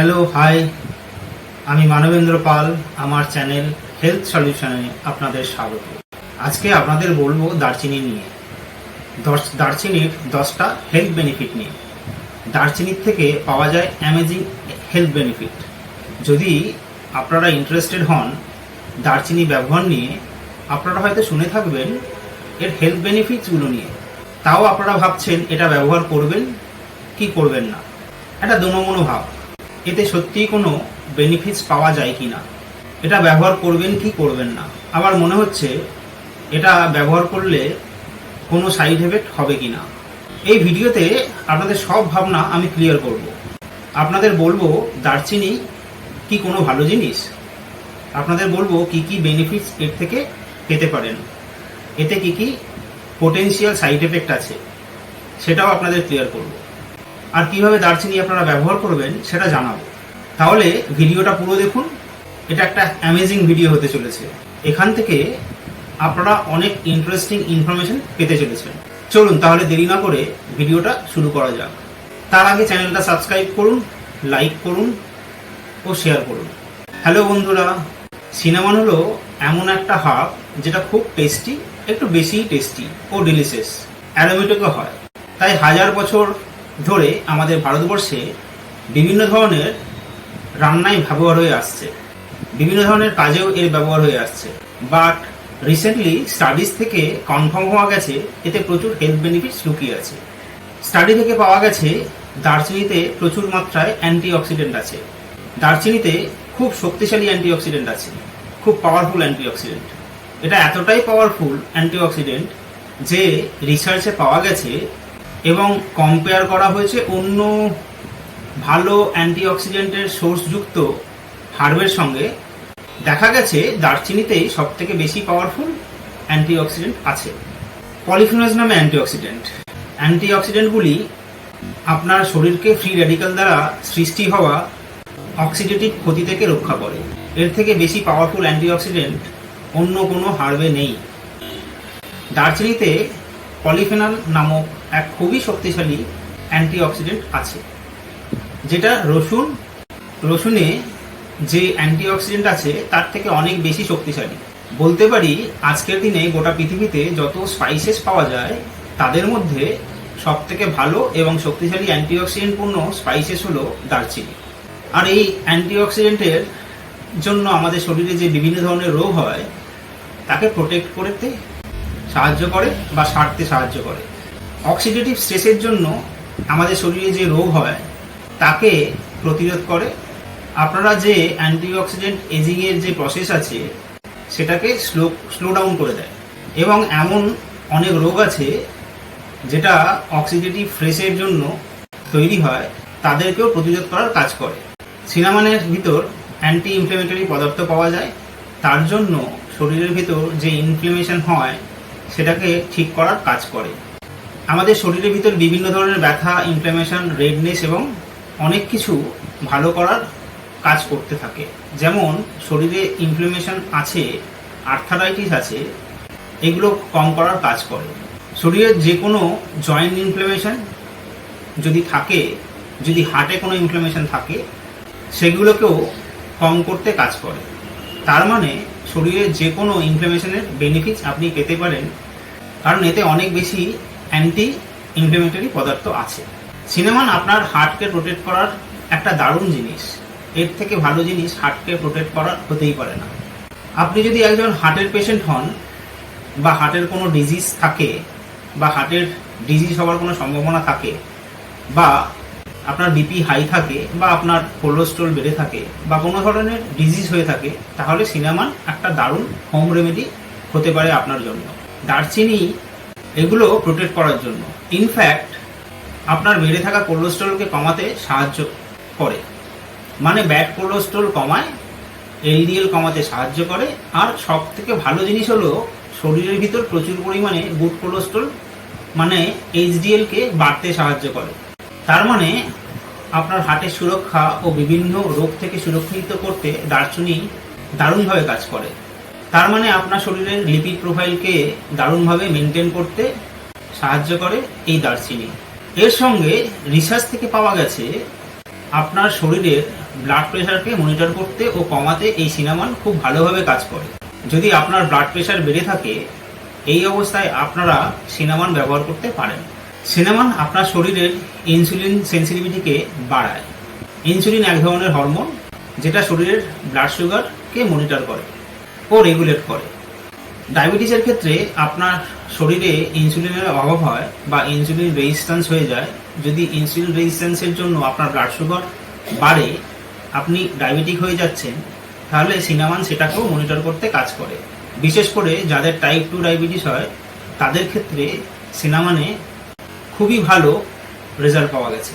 Hello hi, আমি মানবেন্দ্র পাল। আমার channel health সলিউশনে আপনাদের স্বাগত। আজকে আপনাদের বলবো দারচিনি নিয়ে, দারচিনির 10টা হেলথ বেনিফিট নিয়ে। দারচিনির থেকে পাওয়া যায় অ্যামেজিং হেলথ বেনিফিট। যদি আপনারা ইন্টারেস্টেড হন দারচিনি ব্যবহার নিয়ে, আপনারা হয়তো শুনে থাকবেন এর হেলথ বেনিফিটসগুলো নিয়ে, তাও আপনারা ভাবছেন এটা ব্যবহার করবেন কি করবেন না। এটা দোনোমনো ভাব, এতে সত্যিই কোনো বেনিফিটস পাওয়া যায় কি না, এটা ব্যবহার করবেন কি করবেন না। আবার মনে হচ্ছে এটা ব্যবহার করলে কোনো সাইড এফেক্ট হবে কি না। এই ভিডিওতে আপনাদের সব ভাবনা আমি ক্লিয়ার করব। আপনাদের বলবো দারচিনি কি কোনো ভালো জিনিস, আপনাদের বলবো কি কি বেনিফিটস এর থেকে পেতে পারেন, এতে কি কি পোটেনশিয়াল সাইড এফেক্ট আছে সেটাও আপনাদের ক্লিয়ার করব, আর কিভাবে দারচিনি আপনারা ব্যবহার করবেন সেটা জানাবো। তাহলে ভিডিওটা পুরো দেখুন, এটা একটা অ্যামেজিং ভিডিও হতে চলেছে। এখান থেকে আপনারা অনেক ইন্টারেস্টিং ইনফরমেশন পেতে চলেছেন। চলুন তাহলে দেরি না করে ভিডিওটা শুরু করা যাক। তার আগে চ্যানেলটা সাবস্ক্রাইব করুন, লাইক করুন ও শেয়ার করুন। হ্যালো বন্ধুরা, সিনামন হলো এমন একটা হার্ব যেটা খুব টেস্টি, একটু বেশিই টেস্টি ও ডিলিশিয়াস, অ্যারোমেটিকও হয়। তাই হাজার বছর ধরে আমাদের ভারতবর্ষে বিভিন্ন ধরনের রান্নায় ব্যবহার হয়ে আসছে, বিভিন্ন ধরনের কাজেও এর ব্যবহার হয়ে আসছে। বাট রিসেন্টলি স্টাডিজ থেকে কনফার্ম হওয়া গেছে এতে প্রচুর হেলথ বেনিফিটস লুকিয়ে আছে। স্টাডি থেকে পাওয়া গেছে দারচিনিতে প্রচুর মাত্রায় অ্যান্টিঅক্সিডেন্ট আছে। দারচিনিতে খুব শক্তিশালী অ্যান্টিঅক্সিডেন্ট আছে, খুব পাওয়ারফুল অ্যান্টিঅক্সিডেন্ট। এটা এতটাই পাওয়ারফুল অ্যান্টিঅক্সিডেন্ট যে রিসার্চে পাওয়া গেছে এবং কম্পেয়ার করা হয়েছে অন্য ভালো অ্যান্টিঅক্সিডেন্টের সোর্সযুক্ত হার্বের সঙ্গে। দেখা গেছে দারচিনিতেই সব থেকে বেশি পাওয়ারফুল অ্যান্টিঅক্সিডেন্ট আছে। পলিফিনলস নামে অ্যান্টিঅক্সিডেন্টগুলি আপনার শরীরকে ফ্রি র্যাডিক্যাল দ্বারা সৃষ্টি হওয়া অক্সিডেটিভ ক্ষতি থেকে রক্ষা করে। এর থেকে বেশি পাওয়ারফুল অ্যান্টিঅক্সিডেন্ট অন্য কোনো হার্বে নেই। দারচিনিতে পলিফেনল নামক এক খুবই শক্তিশালী অ্যান্টিঅক্সিডেন্ট আছে, যেটা রসুনে যে অ্যান্টিঅক্সিডেন্ট আছে তার থেকে অনেক বেশি শক্তিশালী। বলতে পারি আজকের দিনে গোটা পৃথিবীতে যত স্পাইসেস পাওয়া যায় তাদের মধ্যে সব থেকে ভালো এবং শক্তিশালী অ্যান্টিঅক্সিডেন্টপূর্ণ স্পাইসেস হলো দারচিনি। আর এই অ্যান্টিঅক্সিডেন্টের জন্য আমাদের শরীরে যে বিভিন্ন ধরনের রোগ হয় তাকে প্রোটেক্ট করতে সাহায্য করে বা সারতে সাহায্য করে। অক্সিডেটিভ স্ট্রেসের জন্য আমাদের শরীরে যে রোগ হয় তাকে প্রতিরোধ করে। আপনারা যে অ্যান্টিঅক্সিডেন্ট এজিংয়ের যে প্রসেস আছে সেটাকে স্লো ডাউন করে দেয়। এবং এমন অনেক রোগ আছে যেটা অক্সিডেটিভ স্ট্রেসের জন্য তৈরি হয়, তাদেরকেও প্রতিরোধ করার কাজ করে। সিনামনের ভিতর অ্যান্টি ইনফ্লেমেটরি পদার্থ পাওয়া যায়, তার জন্য শরীরের ভিতর যে ইনফ্লেমেশন হয় সেটাকে ঠিক করার কাজ করে। আমাদের শরীরের ভিতর বিভিন্ন ধরনের ব্যথা, ইনফ্লেমেশন, রেডনেস এবং অনেক কিছু ভালো করার কাজ করতে থাকে। যেমন শরীরে ইনফ্লেমেশন আছে, আর্থারাইটিস আছে, এগুলো কম করার কাজ করে। শরীরের যে কোনো জয়েন্ট ইনফ্লেমেশন যদি থাকে, যদি হার্টে কোনো ইনফ্লেমেশন থাকে, সেগুলোকেও কম করতে কাজ করে। তার মানে শরীরের যে কোনো ইনফ্লেমেশনের বেনিফিটস আপনি পেতে পারেন, কারণ এতে অনেক বেশি অ্যান্টি ইনফ্লেমেটরি পদার্থ আছে। সিনামন আপনার হার্টকে প্রোটেক্ট করার একটা দারুণ জিনিস। এর থেকে ভালো জিনিস হার্টকে প্রোটেক্ট করার হতেই পারে না। আপনি যদি একজন হার্টের পেশেন্ট হন বা হার্টের কোনো ডিজিজ থাকে বা হার্টের ডিজিজ হওয়ার কোনো সম্ভাবনা থাকে, বা আপনার বিপি হাই থাকে, বা আপনার কোলেস্ট্রল বেড়ে থাকে, বা কোনো ধরনের ডিজিজ হয়ে থাকে, তাহলে সিনামন একটা দারুণ হোম রেমেডি হতে পারে আপনার জন্য। দারচিনি এগুলো প্রোটেক্ট করার জন্য, ইনফ্যাক্ট আপনার বেড়ে থাকা কোলেস্ট্রলকে কমাতে সাহায্য করে। মানে ব্যাড কোলেস্ট্রল কমায়, এলডিএল কমাতে সাহায্য করে। আর সব থেকে ভালো জিনিস হলো শরীরের ভিতর প্রচুর পরিমাণে গুড কোলেস্ট্রল মানে এইচডিএলকে বাড়তে সাহায্য করে। তার মানে আপনার হার্টের সুরক্ষা ও বিভিন্ন রোগ থেকে সুরক্ষিত করতে দারচিনি দারুণভাবে কাজ করে। তার মানে আপনার শরীরের লিপিড প্রোফাইলকে দারুণভাবে মেনটেন করতে সাহায্য করে এই দারচিনি। এর সঙ্গে রিসার্চ থেকে পাওয়া গেছে আপনার শরীরের ব্লাড প্রেশারকে মনিটর করতে ও কমাতে এই সিনামন খুব ভালোভাবে কাজ করে। যদি আপনার ব্লাড প্রেশার বেড়ে থাকে, এই অবস্থায় আপনারা সিনামন ব্যবহার করতে পারেন। সিনামন আপনার শরীরের ইনসুলিন সেন্সিটিভিটিকে বাড়ায়। ইনসুলিন এক ধরনের হরমোন যেটা শরীরের ব্লাড সুগারকে মনিটর করে ও রেগুলেট করে। ডায়াবেটিসের ক্ষেত্রে আপনার শরীরে ইনসুলিনের অভাব হয় বা ইনসুলিন রেজিস্ট্যান্স হয়ে যায়। যদি ইনসুলিন রেজিস্ট্যান্সের জন্য আপনার ব্লাড সুগার বাড়ে, আপনি ডায়াবেটিক হয়ে যাচ্ছেন, তাহলে সিনামন সেটাকেও মনিটর করতে কাজ করে। বিশেষ করে যাদের টাইপ 2 ডায়াবেটিস হয়, তাদের ক্ষেত্রে সিনামনে খুবই ভালো রেজাল্ট পাওয়া গেছে।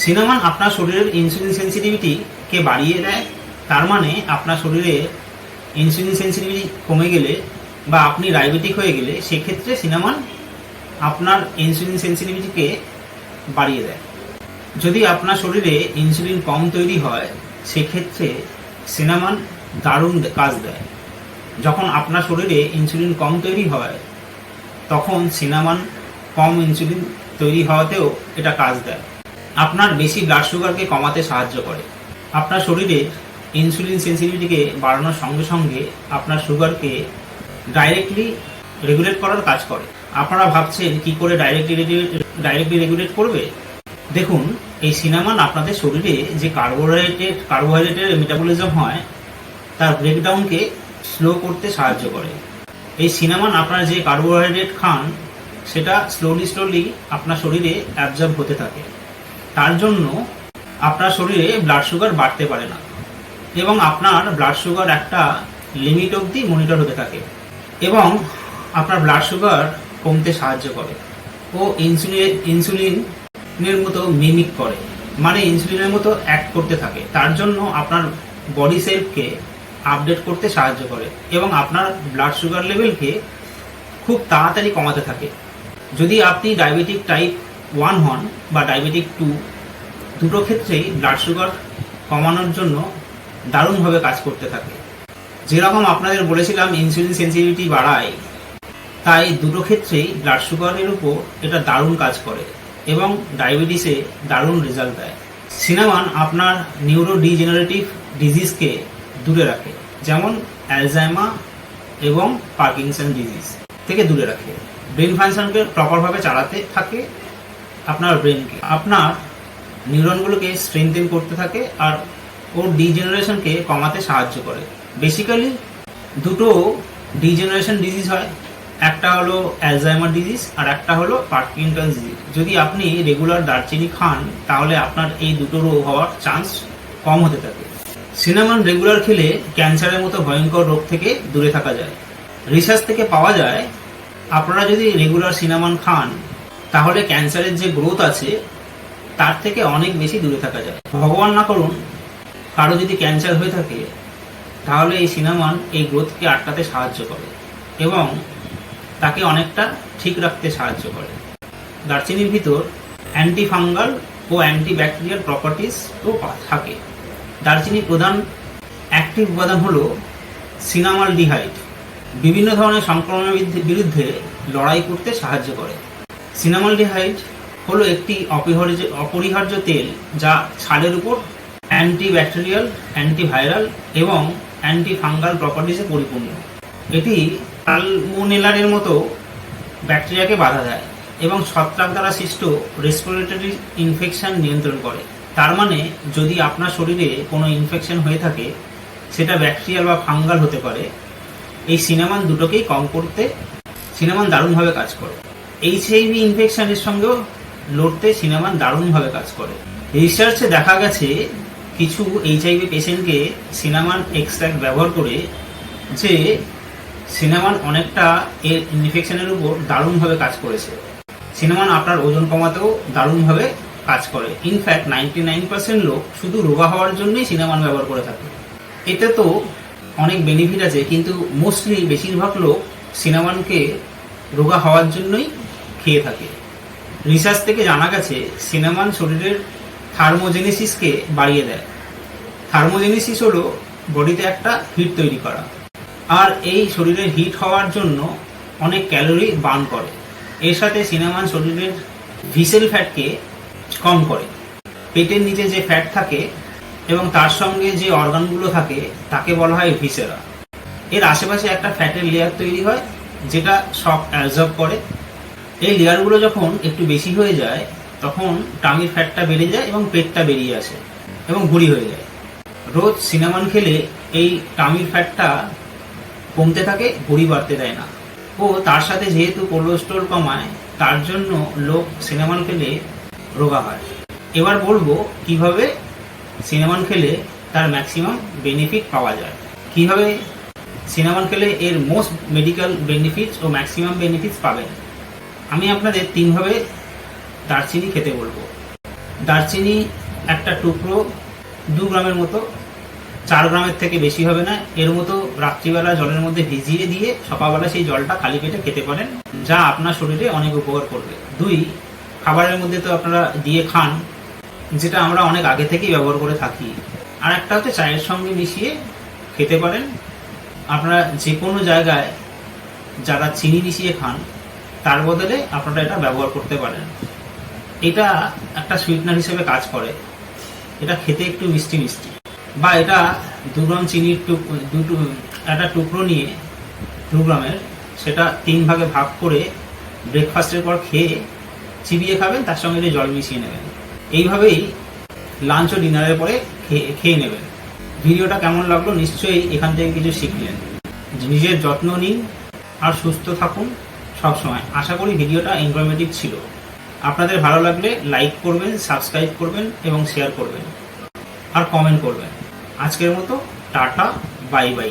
সিনামন আপনার শরীরের ইনসুলিন সেন্সিটিভিটিকে বাড়িয়ে দেয়। তার মানে আপনার শরীরে ইনসুলিন সেন্সিটিভিটি কমে গেলে বা আপনি ডায়াবেটিক হয়ে গেলে, সেক্ষেত্রে সিনামন আপনার ইনসুলিন সেন্সিটিভিটিকে বাড়িয়ে দেয়। যদি আপনার শরীরে ইনসুলিন কম তৈরি হয়, সেক্ষেত্রে সিনামন দারুণ কাজ দেয়। যখন আপনার শরীরে ইনসুলিন কম তৈরি হয়, তখন সিনামন কম ইনসুলিন তৈরি হওয়াতেও এটা কাজ দেয়। আপনার বেশি ব্লাড সুগারকে কমাতে সাহায্য করে। আপনার শরীরে ইনসুলিন সেন্সিটিভিটিকে বাড়ানোর সঙ্গে সঙ্গে আপনার সুগারকে ডাইরেক্টলি রেগুলেট করার কাজ করে। আপনারা ভাবছেন কি করে ডাইরেক্টলি রেগুলেট করবে? দেখুন, এই সিনামন আপনাদের শরীরে যে কার্বোহাইড্রেটের মেটাবলিজম হয়, তার ব্রেকডাউনকে স্লো করতে সাহায্য করে। এই সিনামন আপনার যে কার্বোহাইড্রেট খান, সেটা স্লোলি আপনার শরীরে অ্যাবজর্ব হতে থাকে। তার জন্য আপনার শরীরে ব্লাড সুগার বাড়তে পারে না এবং আপনার ব্লাড সুগার একটা লিমিট অবধি মনিটর হতে থাকে এবং আপনার ব্লাড সুগার কমতে সাহায্য করে ও ইনসুলিনের মতো মিমিক করে, মানে ইনসুলিনের মতো অ্যাক্ট করতে থাকে। তার জন্য আপনার বডি সেলকে আপডেট করতে সাহায্য করে এবং আপনার ব্লাড সুগার লেভেলকে খুব তাড়াতাড়ি কমাতে থাকে। যদি আপনি ডায়াবেটিক টাইপ 1 হন বা ডায়াবেটিক 2, দুটো ক্ষেত্রেই ব্লাড সুগার কমানোর জন্য দারুণভাবে কাজ করতে থাকে। যেরকম আপনাদের বলেছিলাম ইনসুলিন সেন্সিটিভিটি বাড়ায়, তাই দুটো ক্ষেত্রেই ব্লাড সুগারের উপর এটা দারুণ কাজ করে এবং ডায়াবেটিসে দারুণ রেজাল্ট দেয়। সিনামন আপনার নিউরোডিজেনারেটিভ ডিজিজকে দূরে রাখে, যেমন অ্যালজাইমার এবং পার্কিনসন ডিজিজ থেকে দূরে রাখে। ব্রেন ফাংশনকে প্রপারভাবে চালাতে থাকে আপনার ব্রেনকে, আপনার নিউরনগুলোকে স্ট্রেংথেন করতে থাকে আর ওর ডিজেনারেশনকে কমাতে সাহায্য করে। বেসিক্যালি দুটো ডিজেনারেশন ডিজিজ হয়, একটা হলো অ্যালজাইমার ডিজিজ আর একটা হলো পার্কিনসন ডিজিজ। যদি আপনি রেগুলার দারচিনি খান, তাহলে আপনার এই দুটো রোগ হওয়ার চান্স কম হতে থাকে। সিনামন রেগুলার খেলে ক্যান্সারের মতো ভয়ঙ্কর রোগ থেকে দূরে থাকা যায়। রিসার্চ থেকে পাওয়া যায়, আপনারা যদি রেগুলার সিনামন খান, তাহলে ক্যান্সারের যে গ্রোথ আছে তার থেকে অনেক বেশি দূরে থাকা যায়। ভগবান না করুন কারো যদি ক্যান্সার হয়ে থাকে, তাহলে এই সিনামন এই গ্রোথকে আটকাতে সাহায্য করে এবং তাকে অনেকটা ঠিক রাখতে সাহায্য করে। দারচিনির ভিতর অ্যান্টি ফাঙ্গাল ও অ্যান্টি ব্যাকটেরিয়াল প্রপার্টিসও থাকে। দারচিনির প্রধান অ্যাক্টিভ উপাদান হলো সিনামালডিহাইড। বিভিন্ন ধরনের সংক্রমণের বিরুদ্ধে লড়াই করতে সাহায্য করে। সিনামালডিহাইড হলো একটি অপরিহার্য তেল যা ছালের উপর অ্যান্টি ব্যাকটেরিয়াল, অ্যান্টিভাইরাল এবং অ্যান্টি ফাঙ্গাল প্রপার্টিসে পরিপূর্ণ। এটি সালমোনেলার মতো ব্যাকটেরিয়াকে বাধা দেয় এবং ছত্রাক দ্বারা সৃষ্ট রেসপিরেটরি ইনফেকশন নিয়ন্ত্রণ করে। তার মানে যদি আপনার শরীরে কোনো ইনফেকশন হয়ে থাকে, সেটা ব্যাকটেরিয়াল বা ফাঙ্গাল হতে পারে, এই সিনামন দুটোকেই কম করতে সিনামন দারুণভাবে কাজ করে। HIV ইনফেকশনের সঙ্গেও লড়তে সিনামন দারুণভাবে কাজ করে। রিসার্চে দেখা গেছে কিছু HIV পেশেন্টকে সিনামন এক্সট্র্যাক্ট ব্যবহার করে যে সিনামন অনেকটা এর ইনফেকশনের উপর দারুণভাবে কাজ করেছে। সিনামন আপনার ওজন কমাতেও দারুণভাবে কাজ করে। ইনফ্যাক্ট 99% লোক শুধু রোগা হওয়ার জন্যই সিনামন ব্যবহার করে থাকে। এতে তো অনেক বেনিফিট আছে, কিন্তু মোস্টলি বেশিরভাগ লোক সিনামনকে রোগা হওয়ার জন্যই খেয়ে থাকে। রিসার্চ থেকে জানা গেছে সিনামন শরীরের থার্মোজেনেসিসকে বাড়িয়ে দেয়। থার্মোজেনেসিস হলো বডিতে একটা হিট তৈরি করা, আর এই শরীরের হিট হওয়ার জন্য অনেক ক্যালোরি বার্ন করে। এর সাথে সিনামন শরীরের ভিসেল ফ্যাটকে কম করে। পেটের নিচে যে ফ্যাট থাকে এবং তার সঙ্গে যে অর্গানগুলো থাকে তাকে বলা হয় ভিসেরা। এর আশেপাশে একটা ফ্যাটের লেয়ার তৈরি হয় যেটা সব অ্যাবজর্ব করে। এই লেয়ারগুলো যখন একটু বেশি হয়ে যায় তখন টামির ফ্যাটটা বেড়ে যায় এবং পেটটা বেরিয়ে আসে এবং ভুঁড়ি হয়ে যায়। রোজ সিনামন খেলে এই টামির ফ্যাটটা কমতে থাকে, ভুঁড়ি বাড়তে দেয় না। ও তার সাথে যেহেতু কোলেস্টেরল কমায়, তার জন্য লোক সিনামন খেলে রোগা হয়। এবার বলবো কিভাবে সিনামন খেলে তার ম্যাক্সিমাম বেনিফিট পাওয়া যায়, কিভাবে সিনামন খেলে এর মোস্ট মেডিকেল বেনিফিটস ও ম্যাক্সিমাম বেনিফিটস পাবেন। আমি আপনাদের 3 ভাবে দারচিনি খেতে বলবো। দারচিনি একটা টুকরো 2 গ্রামের মতো, 4 গ্রামের থেকে বেশি হবে না। এর মতো রাত্রিবেলা জলের মধ্যে ভিজিয়ে দিয়ে সকালবেলা সেই জলটা খালি পেটে খেতে পারেন, যা আপনার শরীরে অনেক উপকার করবে। 2, খাবারের মধ্যে তো আপনারা দিয়ে খান, যেটা আমরা অনেক আগে থেকেই ব্যবহার করে থাকি। আর একটা হচ্ছে চায়ের সঙ্গে মিশিয়ে খেতে পারেন। আপনারা যে কোনো জায়গায় যারা চিনি মিশিয়ে খান তার বদলে আপনারা এটা ব্যবহার করতে পারেন। এটা একটা সুইটনার হিসেবে কাজ করে, এটা খেতে একটু মিষ্টি মিষ্টি। বা এটা 2 গ্রাম চিনির একটা টুকরো নিয়ে 2 গ্রামের, সেটা 3 ভাগে ভাগ করে ব্রেকফাস্টের পর খেয়ে চিবিয়ে খাবেন, তার সঙ্গে যে জল মিশিয়ে নেবেন। এইভাবেই লাঞ্চ ও ডিনারের পরে খেয়ে নেবেন। ভিডিওটা কেমন লাগলো নিশ্চয়ই এখান থেকে কিছু শিখলেন। নিজের যত্ন নিন আর সুস্থ থাকুন সবসময়। আশা করি ভিডিওটা ইনফরমেটিভ ছিল। আপনাদের ভালো লাগলে লাইক করবেন, সাবস্ক্রাইব করবেন এবং শেয়ার করবেন আর কমেন্ট করবেন। আজকের মতো টাটা, বাই বাই।